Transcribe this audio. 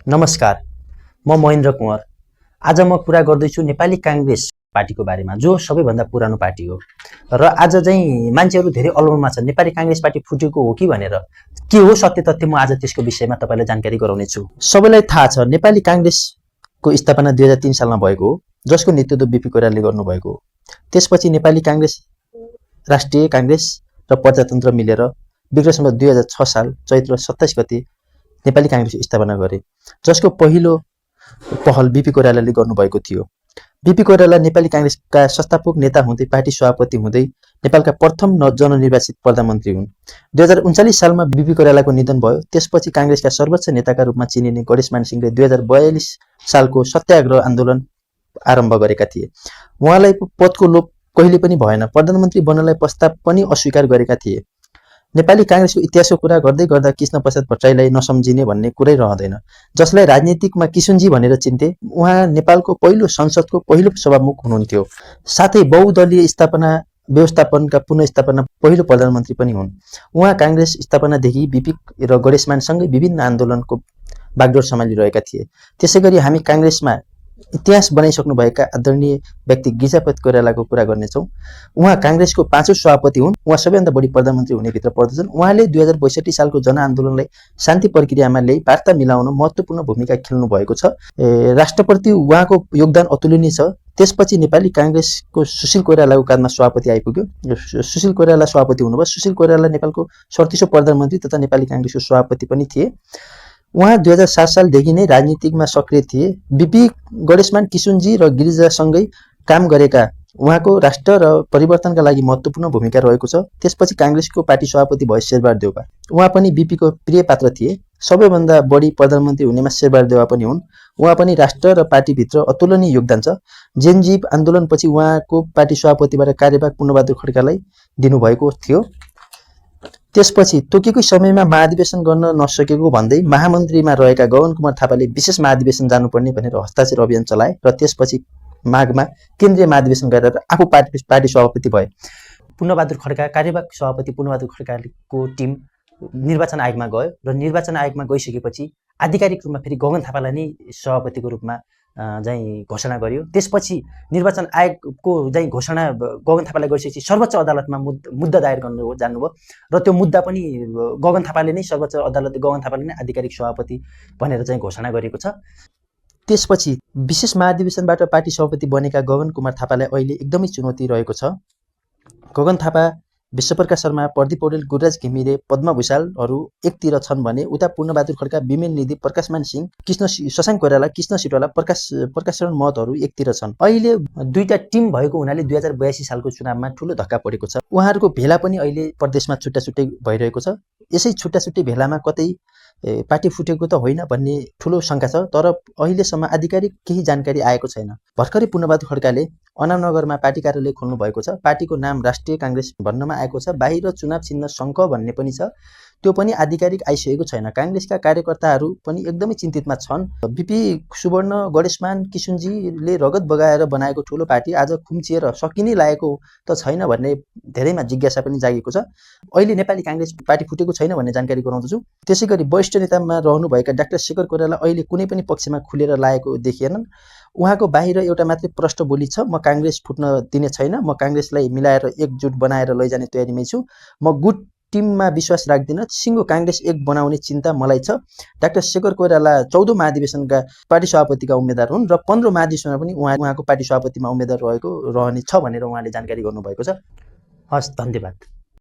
नमस्कार, म महेन्द्र कुँवर। आज म कुरा गर्दैछु नेपाली काङ्ग्रेस पार्टीको बारेमा, जो सबैभन्दा पुरानो पार्टी हो। र आज चाहिँ मान्छेहरू धेरै अलमलमा छन्, नेपाली काङ्ग्रेस पार्टी फुटेको हो कि भनेर। के हो सत्य तथ्य, म आज त्यसको विषयमा तपाईँलाई जानकारी गराउनेछु। सबैलाई थाहा छ, नेपाली काङ्ग्रेसको स्थापना 2003 सालमा भएको हो, जसको नेतृत्व बीपी कोइरालाले गर्नुभएको हो। त्यसपछि नेपाली काङ्ग्रेस, राष्ट्रिय काङ्ग्रेस र प्रजातन्त्र मिलेर विक्रम सम्वत 2006 साल चैत्र 27 गते नेपाली काङ्ग्रेसको स्थापना गरे, जसको पहिलो पहल बीपी कोइरालाले गर्नुभएको थियो। बीपी कोइराला नेपाली काङ्ग्रेसका संस्थापक नेता हुँदै पार्टी सभापति हुँदै नेपालका प्रथम जननिर्वाचित प्रधानमन्त्री हुन्। 2039 सालमा बीपी कोइरालाको निधन भयो। त्यसपछि काङ्ग्रेसका सर्वोच्च नेताका रूपमा चिनिने गणेशमान सिंहले 2042 सालको सत्याग्रह आन्दोलन आरम्भ गरेका थिए। उहाँलाई पदको लोभ कहिले पनि भएन। प्रधानमन्त्री बन्नलाई प्रस्ताव पनि अस्वीकार गरेका थिए। नेपाली काङ्ग्रेसको इतिहासको कुरा गर्दै गर्दा कृष्ण प्रसाद भट्टराईलाई नसम्झिने भन्ने कुरै रहँदैन, जसलाई राजनीतिकमा किशुनजी भनेर चिन्थे। उहाँ नेपालको पहिलो संसदको पहिलो सभामुख हुनुहुन्थ्यो, साथै बहुदलीय व्यवस्थापनका पुनःस्थापना पहिलो प्रधानमन्त्री पनि हुन्। उहाँ काङ्ग्रेस स्थापनादेखि बीपी र गणेशमानसँगै विभिन्न आन्दोलनको बागडोर सम्हालिरहेका थिए। त्यसैगरी हामी काङ्ग्रेसमा इतिहास बनाइसक्नुभएका आदरणीय व्यक्ति गिरिजाप्रसाद कोइरालाको कुरा गर्नेछौँ। उहाँ काङ्ग्रेसको 5औं सभापति हुन्। उहाँ सबैभन्दा बढी प्रधानमन्त्री हुनेभित्र पर्दछन्। उहाँले 2062 सालको जनआन्दोलनलाई शान्ति प्रक्रियामा ल्याई वार्ता मिलाउन महत्त्वपूर्ण भूमिका खेल्नु भएको छ। राष्ट्रप्रति उहाँको योगदान अतुलनीय छ। त्यसपछि नेपाली काङ्ग्रेसको सुशील कोइरालाको काँधमा सभापति आइपुग्यो। सुशील कोइराला सभापति हुनुभयो। सुशील कोइराला नेपालको 37औं प्रधानमन्त्री तथा नेपाली काङ्ग्रेसको सभापति पनि थिए। उहाँ 2007 सालदेखि नै राजनीतिकमा सक्रिय थिए। बीपी गणेशमान, किशुनजी र गिरिजासँगै काम गरेका उहाँको राष्ट्र र परिवर्तनका लागि महत्त्वपूर्ण भूमिका रहेको छ। त्यसपछि काङ्ग्रेसको पार्टी सभापति भए शेरबहादुर देउवा। उहाँ पनि बीपीको प्रिय पात्र थिए। सबैभन्दा बढी प्रधानमन्त्री हुनेमा शेरबहादुर देउवा पनि हुन्। उहाँ पनि राष्ट्र र पार्टीभित्र अतुलनीय योगदान छ। जेनजीव आन्दोलनपछि उहाँको पार्टी सभापतिबाट कार्यभार पूर्णबहादुर खड्कालाई दिनुभएको थियो। त्यसपछि तोकेकै समयमा महाधिवेशन गर्न नसकेको भन्दै महामन्त्रीमा रहेका गगन कुमार थापाले विशेष महाधिवेशन जानुपर्ने भनेर हस्ताक्षर अभियान चलाए र त्यसपछि माघमा केन्द्रीय महाधिवेशन गरेर आफू पार्टी सभापति भए। पूर्णबहादुर खड्का, कार्यवाहक सभापति पूर्णबहादुर खड्काको टिम निर्वाचन आयोगमा गयो र निर्वाचन आयोगमा गइसकेपछि आधिकारिक रूपमा फेरि गगन थापालाई नै सभापतिको रूपमा चाहिँ घोषणा गरियो। त्यसपछि निर्वाचन आयोगको चाहिँ घोषणा गगन थापालाई गरिसकेपछि सर्वोच्च अदालतमा मुद्दा दायर गर्नु जान्नुभयो र त्यो मुद्दा पनि गगन थापाले नै सर्वोच्च अदालत गगन थापाले नै आधिकारिक सभापति भनेर चाहिँ घोषणा गरेको छ। त्यसपछि विशेष महाधिवेशनबाट पार्टी सभापति बनेका गगन कुमार थापालाई अहिले एकदमै चुनौती रहेको छ। गगन थापा, विश्वप्रकाश शर्मा, प्रदीप पौडेल, गुरुराज घिमिरे, पद्म भुषालहरू एकतिर छन् भने उता पूर्णबहादुर खड्का, बिमेल निधि, प्रकाशमान सिंह, शशाङ्क कोइराला, कृष्ण सिटवाला, प्रकाशरण महतहरू एकतिर छन्। अहिले दुईटा टिम भएको हुनाले 2082 सालको चुनावमा ठुलो धक्का परेको छ। उहाँहरूको भेला पनि अहिले प्रदेशमा छुट्टा छुट्टै भइरहेको छ। यसै छुट्टा छुट्टै भेलामा कतै पार्टी फुटेको त होइन भन्ने ठुलो शङ्का छ, तर अहिलेसम्म आधिकारिक केही जानकारी आएको छैन। भर्खरै पूर्णबहादुर खड्काले अनामनगरमा पार्टी कार्यालय खोल्नु भएको छ। पार्टीको नाम राष्ट्रिय काङ्ग्रेस भन्नमा आएको छ। बाहिर चुनाव चिन्ह शङ्ख भन्ने पनि छ, त्यो पनि आधिकारिक आइसकेको छैन। काङ्ग्रेसका कार्यकर्ताहरू पनि एकदमै चिन्तितमा छन्। बीपी सुवर्ण, गणेशमान, किशुनजीले रगत बगाएर बनाएको ठुलो पार्टी आज खुम्चिएर सकिनै लागेको त छैन भन्ने धेरैमा जिज्ञासा पनि जागेको छ। अहिले नेपाली काङ्ग्रेस पार्टी फुटेको छैन भन्ने जानकारी गराउँदछु। त्यसैगरी वरिष्ठ नेतामा रहनुभएका डाक्टर शेखर कोइराला अहिले कुनै पनि पक्षमा खुलेर लागेको देखिएनन्। उहाँको बाहिर एउटा मात्रै प्रष्ट बोली छ, म काङ्ग्रेस फुट्न दिने छैन, म काङ्ग्रेसलाई मिलाएर एकजुट बनाएर लैजाने तयारीमै छु, म गुट टिममा विश्वास राख्दिनँ, सिङ्गो काङ्ग्रेस एक बनाउने चिन्ता मलाई छ। डाक्टर शेखर कोइराला 14औं महाधिवेशनका पार्टी सभापतिका उम्मेद्वार हुन् र 15औं महाधिवेशनमा पनि उहाँको पार्टी सभापतिमा उम्मेद्वार रहने छ भनेर उहाँले जानकारी गर्नुभएको छ। हस्, धन्यवाद।